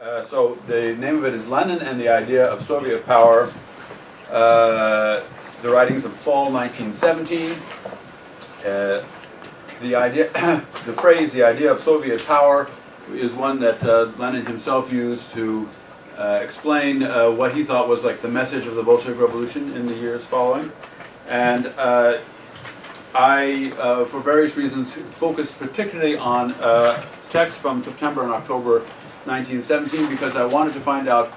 So the name of it is Lenin and the Idea of Soviet Power, the writings of fall 1917. The idea, the phrase, the idea of Soviet power, is one that Lenin himself used to explain what he thought was like the message of the Bolshevik Revolution in the years following. And I, for various reasons, focused particularly on texts from September and October 1917 because I wanted to find out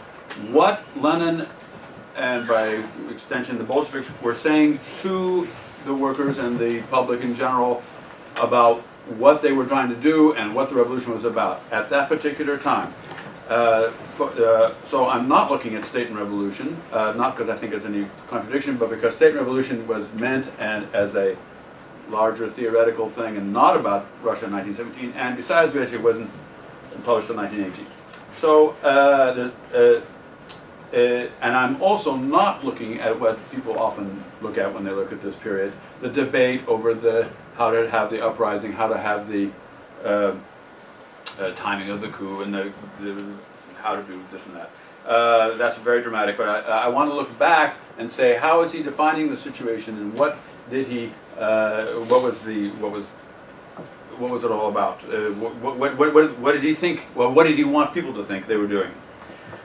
what Lenin and by extension the Bolsheviks were saying to the workers and the public in general about what they were trying to do and what the revolution was about at that particular time. So I'm not looking at state and revolution, not because I think there's any contradiction, but because state and revolution was meant and as a larger theoretical thing and not about Russia in 1917, and besides which it wasn't published in 1918. So, and I'm also not looking at what people often look at when they look at this period, the debate over how to have the uprising, how to have the timing of the coup, and how to do this and that. That's very dramatic, but I want to look back and say, how is he defining the situation, and what did he, what was it all about? What did he think? Well, what did he want people to think they were doing?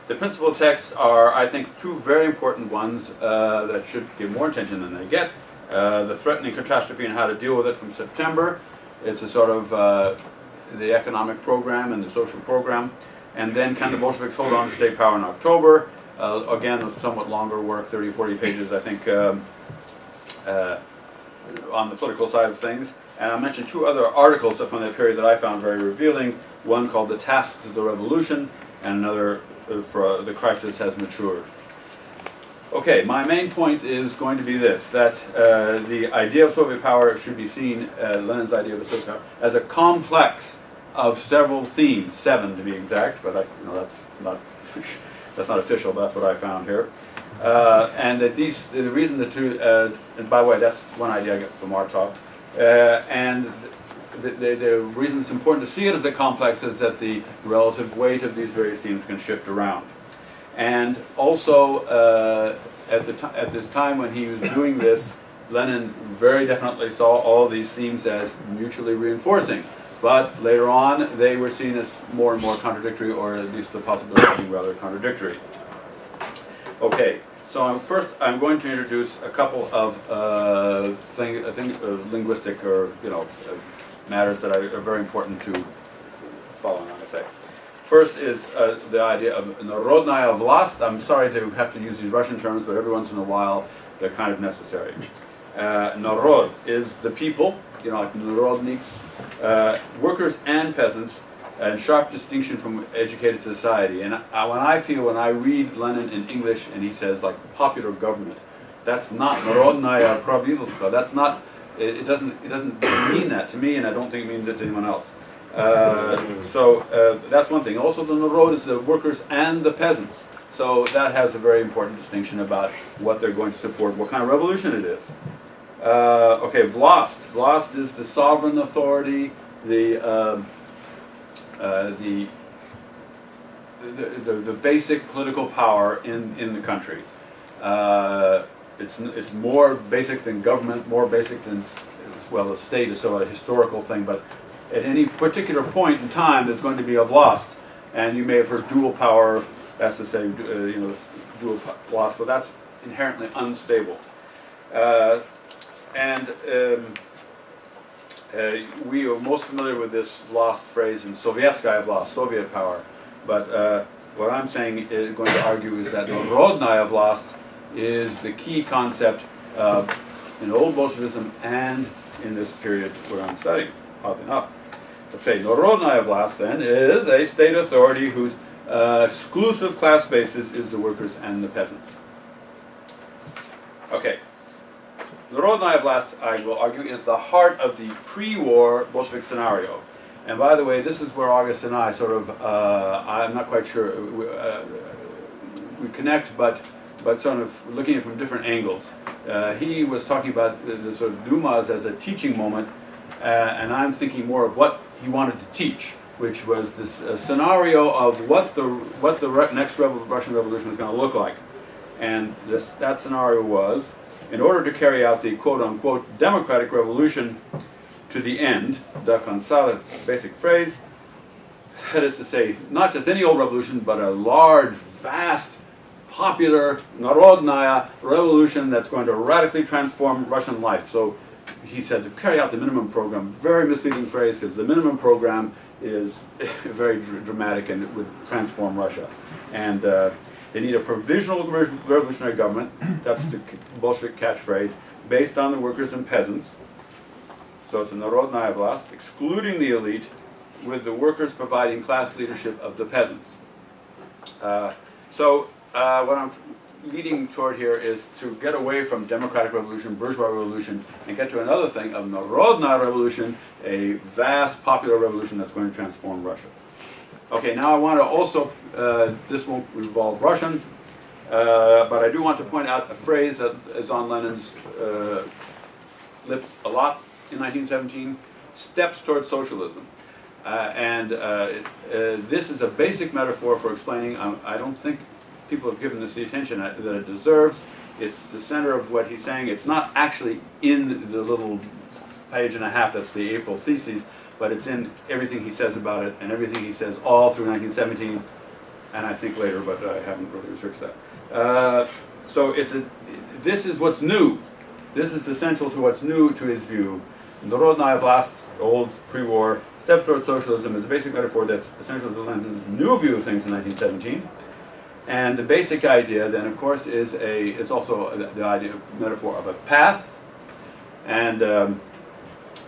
The principal texts are, I think, two very important ones that should get more attention than they get. The threatening catastrophe and how to deal with it from September. It's a sort of the economic program and the social program. And then can the Bolsheviks hold on to state power in October? Again, a somewhat longer work, 30, 40 pages, I think, on the political side of things. And I mentioned two other articles from that period that I found very revealing. One called The Tasks of the Revolution, and another for The Crisis Has Matured. Okay, my main point is going to be this, that the idea of Soviet power should be seen, Lenin's idea of Soviet power, as a complex of several themes, 7 to be exact, but that's not official, but that's what I found here. And that the reason the two, and by the way, that's one idea I get from our talk, and the reason it's important to see it as a complex is that the relative weight of these various themes can shift around. And also, at this time when he was doing this, Lenin very definitely saw all these themes as mutually reinforcing. But later on, they were seen as more and more contradictory, or at least the possibility of being rather contradictory. Okay, so I'm going to introduce a couple of linguistic or matters that are very important to following on. I say. First is the idea of Narodnaya vlast. I'm sorry to have to use these Russian terms, but every once in a while they're kind of necessary. Narod is the people, like narodniks, workers and peasants, and sharp distinction from educated society. And when I read Lenin in English and he says like popular government, that's not Narodnaya pravilstvo. That's not. It doesn't mean that to me, and I don't think it means it to anyone else. So that's one thing. Also, the narod is the workers and the peasants. So that has a very important distinction about what they're going to support, what kind of revolution it is. Okay, vlast. Vlast is the sovereign authority, the basic political power in the country. It's more basic than government, more basic than, well, the state is sort of a historical thing, but at any particular point in time, there's going to be a vlast, and you may have heard dual power. That's to say, dual vlast, but that's inherently unstable. We are most familiar with this vlast phrase in Sovietskaya vlast, Soviet power. But what I'm saying, going to argue, is that Narodnaya vlast is the key concept in old Bolshevism and in this period where I'm studying, oddly enough. Okay, Narodnaya vlast then is a state authority whose exclusive class basis is the workers and the peasants. Okay, Narodnaya vlast, I will argue, is the heart of the pre-war Bolshevik scenario. And by the way, this is where August and I sort of, I'm not quite sure, we connect, but sort of looking at it from different angles. He was talking about the sort of Dumas as a teaching moment, and I'm thinking more of what he wanted to teach. which was this scenario of what the next Russian Revolution was going to look like. And that scenario was, in order to carry out the quote-unquote democratic revolution to the end, do konca, basic phrase, that is to say, not just any old revolution, but a large, vast, popular, narodnaya revolution that's going to radically transform Russian life. So he said to carry out the minimum program, very misleading phrase, because the minimum program is very dramatic and would transform Russia. And they need a provisional revolutionary government, that's the Bolshevik catchphrase, based on the workers and peasants. So it's a narodnaya vlast, excluding the elite, with the workers providing class leadership of the peasants. What I'm leading toward here is to get away from democratic revolution, bourgeois revolution, and get to another thing of narodnaya revolution, a vast popular revolution that's going to transform Russia. Okay, now I want to also, this won't involve Russian, but I do want to point out a phrase that is on Lenin's lips a lot in 1917, steps towards socialism. This is a basic metaphor for explaining, I don't think people have given this the attention that it deserves. It's the center of what he's saying. It's not actually in the little page and a half that's the April theses, but it's in everything he says about it and everything he says all through 1917, and I think later, but I haven't really researched that. This is what's new. This is essential to what's new to his view. Narodnaya vlast, old pre-war, steps towards socialism is a basic metaphor that's essential to Lenin's new view of things in 1917. And the basic idea then, of course, is it's also the idea, metaphor of a path, and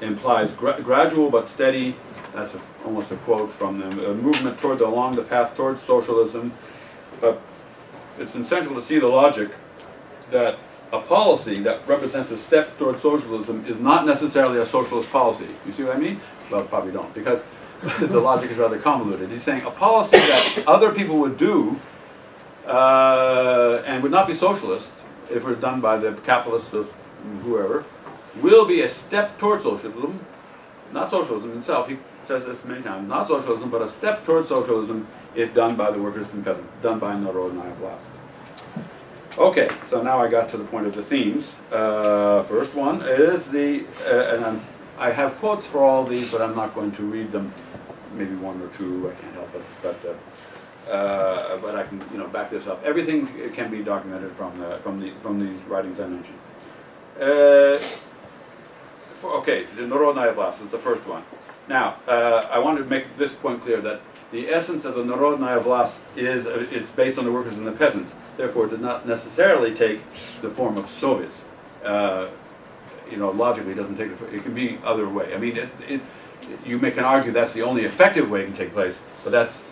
implies gradual but steady, that's almost a quote from them, a movement along the path towards socialism. But it's essential to see the logic that a policy that represents a step towards socialism is not necessarily a socialist policy. You see what I mean? Well, probably don't, because the logic is rather convoluted. He's saying a policy that other people would do and would not be socialist if it were done by the capitalists or whoever, will be a step towards socialism, not socialism itself. He says this many times, not socialism, but a step towards socialism if done by the workers and peasants, done by narodnaya vlast. Okay, so now I got to the point of the themes. First one is I have quotes for all these, but I'm not going to read them. Maybe one or two, I can't help it, but I can back this up. Everything can be documented from these writings I mentioned. Okay, the narodnaya vlast is the first one. Now, I want to make this point clear that the essence of the narodnaya vlast is it's based on the workers and the peasants. Therefore, it did not necessarily take the form of Soviets. Logically, it doesn't take it can be other way. I mean, you can argue that's the only effective way it can take place, but that's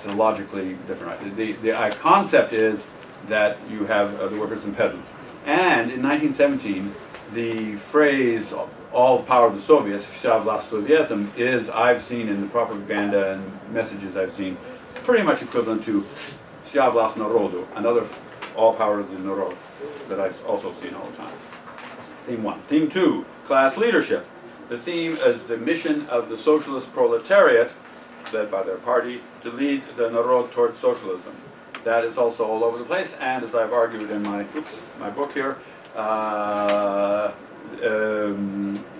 logically different. The concept is that you have the workers and peasants. And in 1917, the phrase "all the power of the Soviets," "vся власть Sovietum," is, I've seen in the propaganda and messages I've seen, pretty much equivalent to "vся власть народу," another "all power of the narod" that I've also seen all the time. Theme 1. Theme 2, class leadership. The theme is the mission of the socialist proletariat, led by their party, to lead the narod towards socialism. That is also all over the place, and as I've argued in my book here,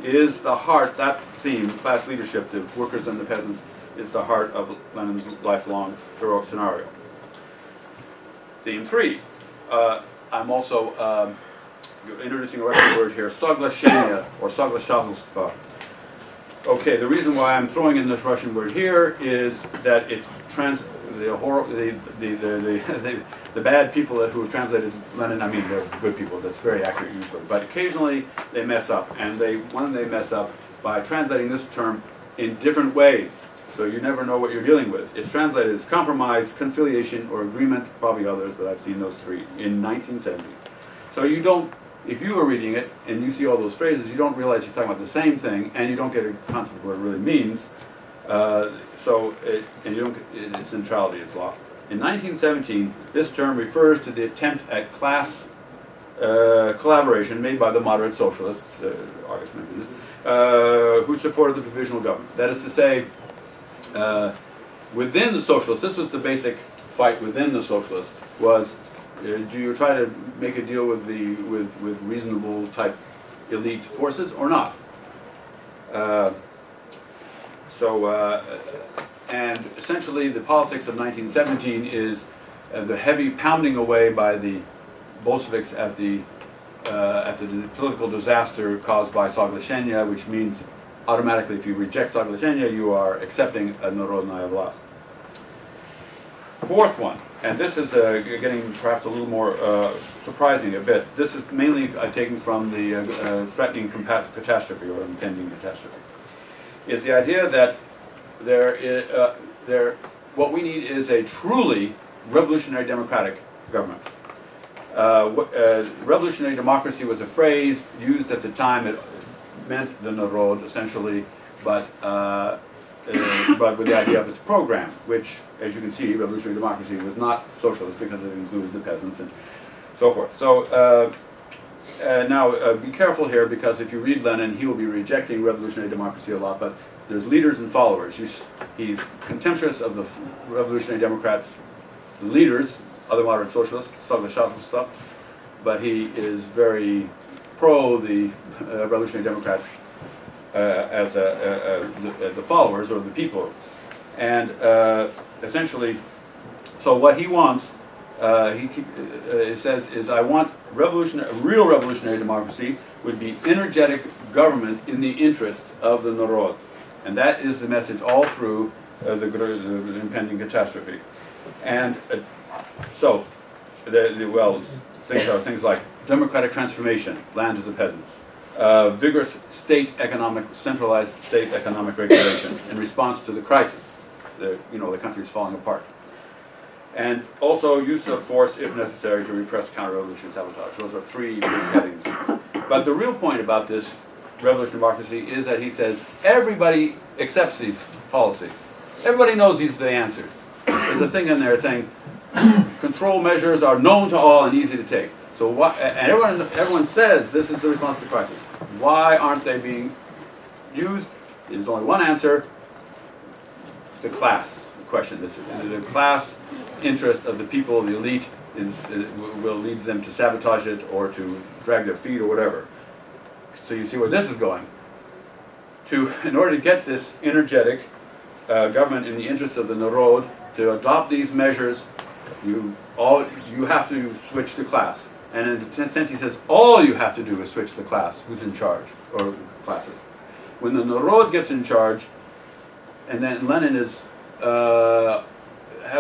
is the heart, that theme, class leadership, the workers and the peasants, is the heart of Lenin's lifelong heroic scenario. Theme 3. I'm also introducing a Russian word here, soglashenia, or soglashatelstvo. Okay, the reason why I'm throwing in this Russian word here is that it's the bad people who have translated Lenin, I mean, they're good people, that's very accurate usually, but occasionally they mess up, and when they mess up by translating this term in different ways, so you never know what you're dealing with. It's translated as compromise, conciliation, or agreement, probably others, but I've seen those three, in 1970. So you don't, if you were reading it and you see all those phrases, you don't realize he's talking about the same thing, and you don't get a concept of what it really means. Its centrality is lost. In 1917, this term refers to the attempt at class collaboration made by the moderate socialists, August mentioned this, who supported the provisional government. That is to say, Within the socialists, this was the basic fight within the socialists, was do you try to make a deal with with reasonable type elite forces or not? And essentially the politics of 1917 is the heavy pounding away by the Bolsheviks at the political disaster caused by Soglashenia, which means automatically if you reject Soglashenia, you are accepting a Narodnaya vlast. Fourth one, and this is getting perhaps a little more surprising a bit. This is mainly taken from the threatening catastrophe or impending catastrophe. Is the idea that what we need is a truly revolutionary democratic government. Revolutionary democracy was a phrase used at the time. It meant the Narod essentially, but with the idea of its program, which, as you can see, revolutionary democracy was not socialist because it included the peasants and so forth. So now be careful here, because if you read Lenin, he will be rejecting revolutionary democracy a lot, but there's leaders and followers. He's contemptuous of the revolutionary Democrats, the leaders, other moderate socialists, stuff, but he is very pro the revolutionary Democrats as the followers or the people. And essentially, so what he wants, he says, is I want real revolutionary democracy would be energetic government in the interests of the Narod. And that is the message all through the impending catastrophe. And so, things are things like democratic transformation, land to the peasants, vigorous centralized state economic regulations in response to the crisis. The country is falling apart. And also use of force if necessary to repress counter-revolution sabotage. Those are three big headings. But the real point about this revolutionary democracy is that he says everybody accepts these policies. Everybody knows these are the answers. There's a thing in there saying control measures are known to all and easy to take. So and everyone says this is the response to the crisis. Why aren't they being used? There's only one answer: the class question. The class interest of the people, the elite, will lead them to sabotage it or to drag their feet or whatever. So you see where this is going. In order to get this energetic government in the interests of the Narod, to adopt these measures, you have to switch the class. And in a sense he says all you have to do is switch the class, who's in charge, or classes. When the Narod gets in charge, and then Lenin has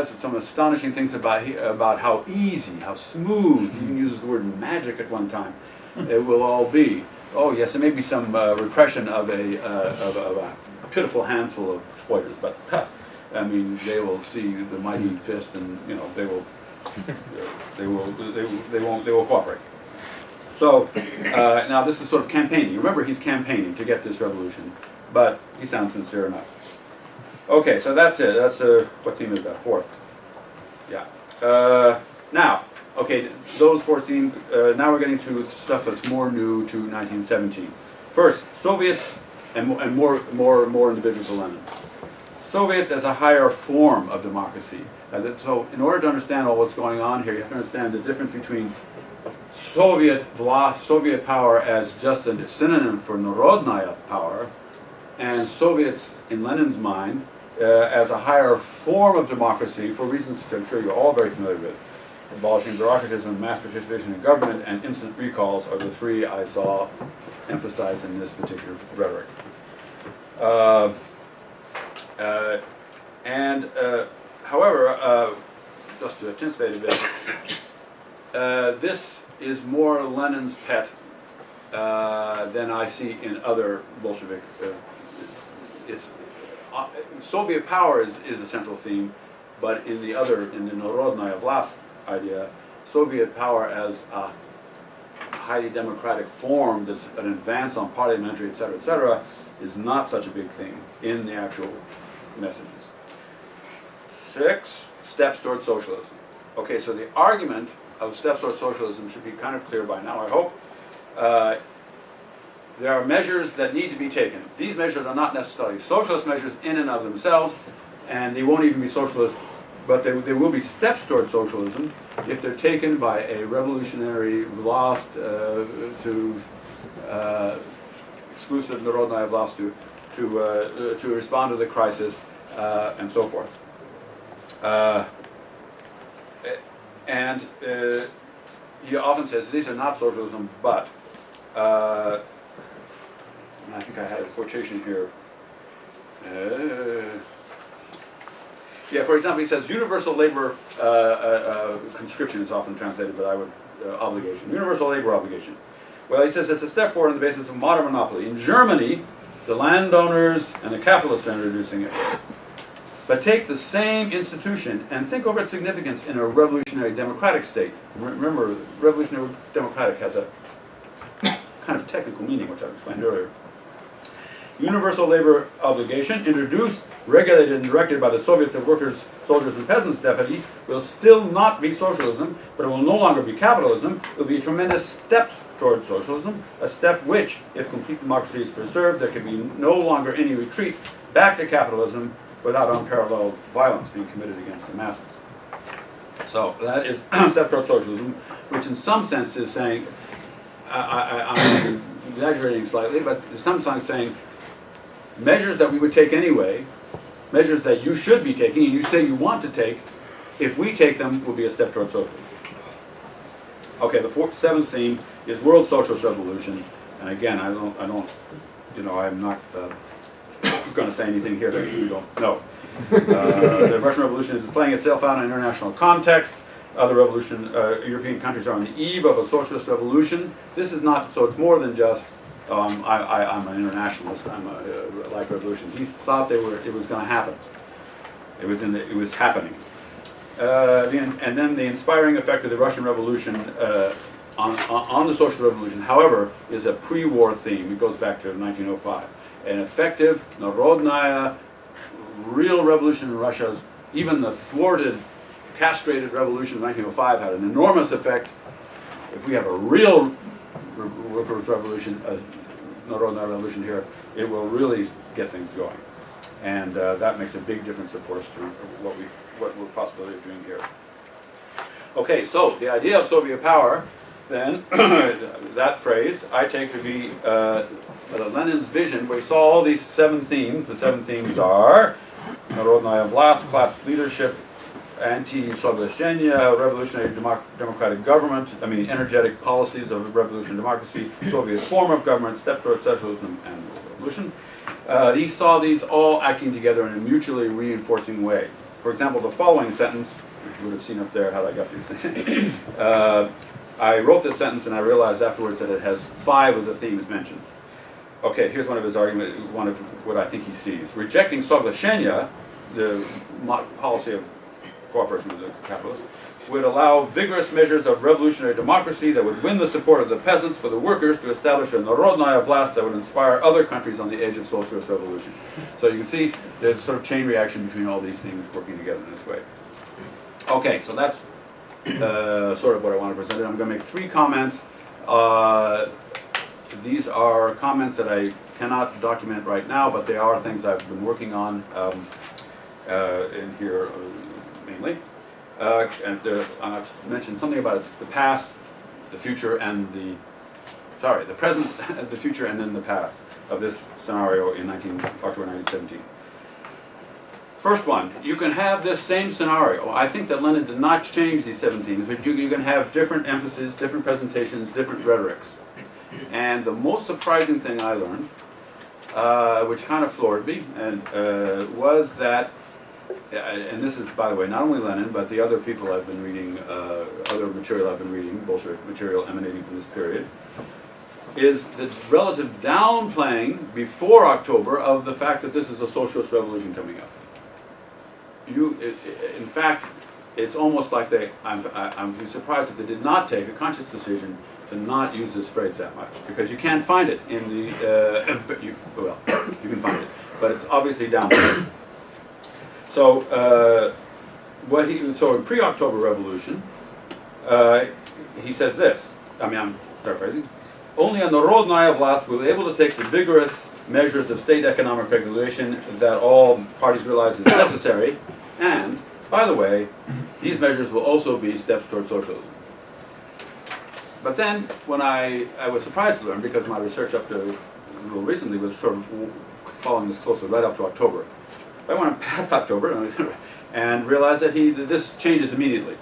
some astonishing things about how easy, how smooth, he even uses the word magic at one time, it will all be. Oh yes, there may be some repression of a pitiful handful of exploiters, but I mean, they will see the mighty fist, and they will cooperate. So now this is sort of campaigning. Remember, he's campaigning to get this revolution, but he sounds sincere enough. Okay, so that's it. That's what theme is that? Fourth. Yeah. Now, okay, those four themes. Now we're getting to stuff that's more new to 1917. First, Soviets, and more individual to Lenin. Soviets as a higher form of democracy. So, in order to understand all what's going on here, you have to understand the difference between Soviet power as just a synonym for Narodnaya power, and Soviets, in Lenin's mind, as a higher form of democracy for reasons I'm sure you're all very familiar with. Abolishing bureaucratism, mass participation in government, and instant recalls are the three I saw emphasized in this particular rhetoric. However, just to anticipate a bit, this is more Lenin's pet than I see in other Bolshevik. Soviet power is a central theme, but in the Narodnaya vlast idea, Soviet power as a highly democratic form that's an advance on parliamentary, etc., is not such a big thing in the actual messages. 6, steps toward socialism. Okay, so the argument of steps toward socialism should be kind of clear by now, I hope. there are measures that need to be taken. These measures are not necessarily socialist measures in and of themselves, and they won't even be socialist, but they will be steps towards socialism if they're taken by a revolutionary vlast to exclusive narodnaya vlast to respond to the crisis and so forth. And he often says these are not socialism, but and I think I had a quotation here. Yeah, for example, he says universal labor conscription is often translated, but I would obligation. Universal labor obligation. Well, he says it's a step forward on the basis of modern monopoly. In Germany, the landowners and the capitalists are introducing it. But take the same institution and think over its significance in a revolutionary democratic state. Remember, revolutionary democratic has a kind of technical meaning, which I explained earlier. Universal labor obligation, introduced, regulated, and directed by the Soviets of Workers, Soldiers, and Peasants Deputy, will still not be socialism, but it will no longer be capitalism. It will be a tremendous step toward socialism, a step which, if complete democracy is preserved, there can be no longer any retreat back to capitalism without unparalleled violence being committed against the masses. So that is a step toward socialism, which in some sense is saying, I'm exaggerating slightly, but in some sense saying, measures that we would take anyway, measures that you should be taking, and you say you want to take, if we take them, will be a step toward socialism. Okay, the seventh theme is World Socialist Revolution, and again, I'm not going to say anything here that you don't know. The Russian Revolution is playing itself out in an international context. Other European countries are on the eve of a socialist revolution. This is not, so it's more than just I'm an internationalist. I like revolution. He thought it was going to happen. It was happening. And then the inspiring effect of the Russian Revolution on the social revolution, however, is a pre-war theme. It goes back to 1905. An effective, narodnaya, real revolution in Russia. Even the thwarted, castrated revolution of 1905 had an enormous effect. If we have a real workers' revolution, narodnaya revolution here, it will really get things going. And that makes a big difference, of course, to what we're possibly doing here. Okay, so the idea of Soviet power, then, that phrase, I take to be Lenin's vision, where he saw all these seven themes. The seven themes are narodnaya vlast, class leadership, anti-Soviet revolutionary democratic government, energetic policies of revolutionary democracy, Soviet form of government, steps towards socialism and revolution. He saw these all acting together in a mutually reinforcing way. For example, the following sentence, which you would have seen up there had I got these things. I wrote this sentence and I realized afterwards that it has 5 of the themes mentioned. Okay, here's one of his arguments, one of what I think he sees. Rejecting Socialism, the policy of cooperation with the capitalists, would allow vigorous measures of revolutionary democracy that would win the support of the peasants for the workers to establish a narodnaya vlast that would inspire other countries on the edge of socialist revolution. So you can see there's a sort of chain reaction between all these things working together in this way. Okay, so that's sort of what I want to present. I'm going to make 3 comments. These are comments that I cannot document right now, but they are things I've been working on in here mainly. And I mentioned something about the past, the future, and the present, the future, and then the past of this scenario in October 1917. First one, you can have this same scenario. I think that Lenin did not change these 7 themes, but you can have different emphases, different presentations, different rhetorics. And the most surprising thing I learned, which kind of floored me, was that, and this is, by the way, not only Lenin, but the other people I've been reading, other material I've been reading, Bolshevik material emanating from this period, is the relative downplaying before October of the fact that this is a socialist revolution coming up. In fact, it's almost like I'm surprised if they did not take a conscious decision to not use this phrase that much, because you can't find it in the, you can find it, but it's obviously downplayed. So, in pre-October Revolution, he says this. I'm paraphrasing. only a народная власть will be able to take the vigorous measures of state economic regulation that all parties realize is necessary, and, by the way, these measures will also be steps toward socialism. But then, when I was surprised to learn, because my research up to a little recently was sort of following this closely right up to October. I went past October and realized that this changes immediately.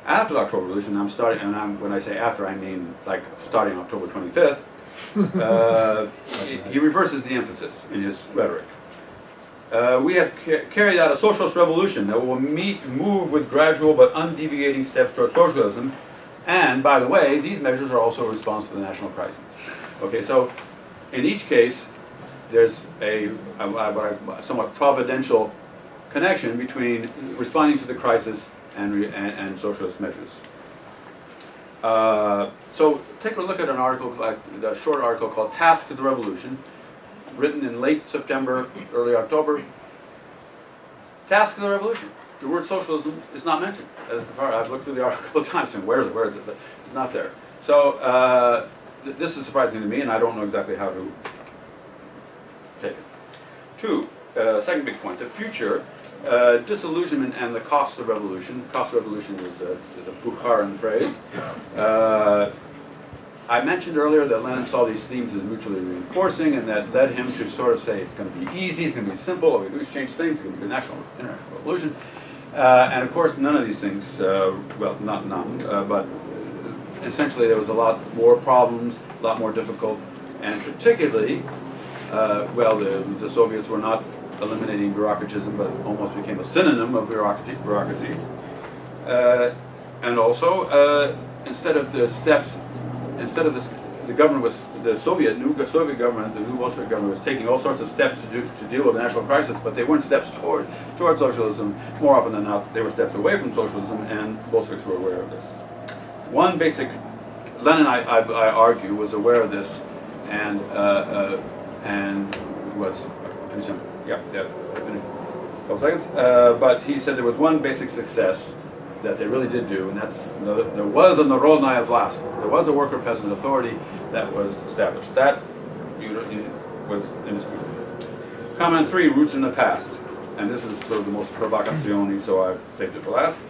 After the October Revolution, I'm starting, and when I say after, I mean like starting October 25th, he reverses the emphasis in his rhetoric. We have carried out a socialist revolution that will move with gradual but undeviating steps toward socialism, and by the way, these measures are also a response to the national crisis. Okay, so in each case, there's a somewhat providential connection between responding to the crisis and socialist measures. So take a look at an article, like a short article called "Tasks of the Revolution," written in late September, early October. Tasks of the Revolution. The word socialism is not mentioned. I've looked through the article a couple times saying, where is it? But it's not there. So this is surprising to me, and I don't know exactly how to take it. Two, second big point, the future, disillusionment and the cost of revolution. Cost of revolution is a Bukharan phrase. I mentioned earlier that Lenin saw these themes as mutually reinforcing, and that led him to sort of say it's going to be easy, it's going to be simple, all we do is change things, it's going to be an international revolution. And of course, none of these things, well, not none, but essentially there was a lot more problems, a lot more difficult, and particularly, well, the Soviets were not eliminating bureaucratism, but almost became a synonym of bureaucracy. And also, instead of the government was, the new Soviet government, the new Bolshevik government was taking all sorts of steps to deal with the national crisis, but they weren't steps toward socialism. More often than not, they were steps away from socialism, and Bolsheviks were aware of this. One basic, Lenin, I argue, was aware of this, and was finishing. Yeah, finished. A couple seconds. But he said there was one basic success that they really did do, and that's there was a народная власть. There was a worker peasant authority that was established. That was indisputable. Comment 3, roots in the past, and this is sort of the most provocazione, so I've saved it for last.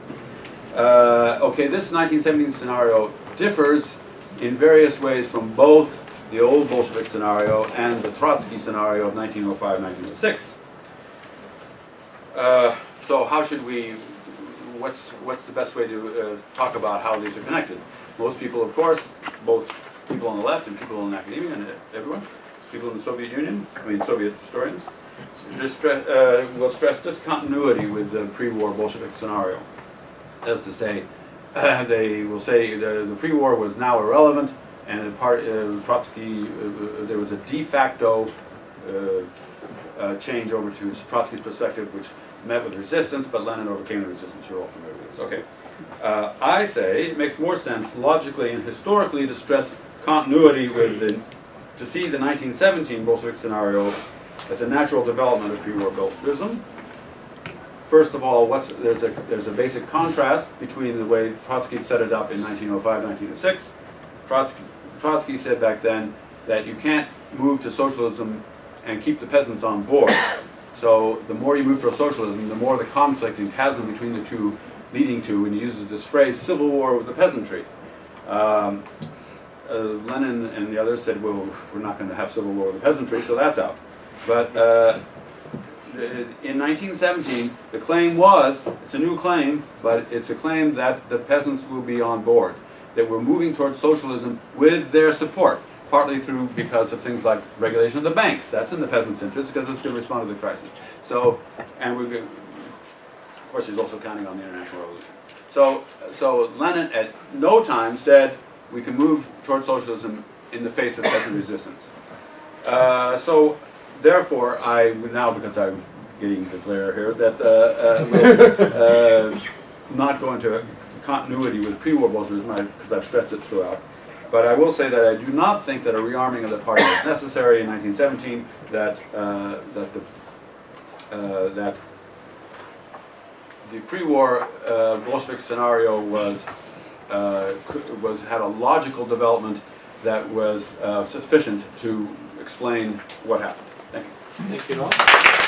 Okay, this 1917 scenario differs in various ways from both the old Bolshevik scenario and the Trotsky scenario of 1905-1906. So how should we? What's the best way to talk about how these are connected? Most people, of course, both people on the left and people in academia and everyone, people in the Soviet Union, Soviet historians, will stress discontinuity with the pre-war Bolshevik scenario. That is to say, they will say the pre-war was now irrelevant, and Trotsky, there was a de facto change over to Trotsky's perspective, which met with resistance, but Lenin overcame the resistance. You're all familiar with this. Okay. I say it makes more sense logically and historically to stress continuity to see the 1917 Bolshevik scenario as a natural development of pre-war Bolshevism. First of all, there's a basic contrast between the way Trotsky set it up in 1905-1906. Trotsky said back then that you can't move to socialism and keep the peasants on board. So the more you move toward socialism, the more the conflict and chasm between the two, leading to, and he uses this phrase, civil war with the peasantry. Lenin and the others said, well, we're not going to have civil war with the peasantry, so that's out. But in 1917, the claim was, it's a new claim, but it's a claim that the peasants will be on board, that we're moving towards socialism with their support. Partly because of things like regulation of the banks. That's in the peasants' interest because it's going to respond to the crisis. So, and of course, he's also counting on the international revolution. So Lenin at no time said we can move towards socialism in the face of peasant resistance. So, therefore, I would now, because I'm getting the glare here, that we'll not go into continuity with pre-war Bolshevism because I've stressed it throughout. But I will say that I do not think that a rearming of the party was necessary in 1917. That the pre-war Bolshevik scenario had a logical development that was sufficient to explain what happened. Thank you. Thank you all.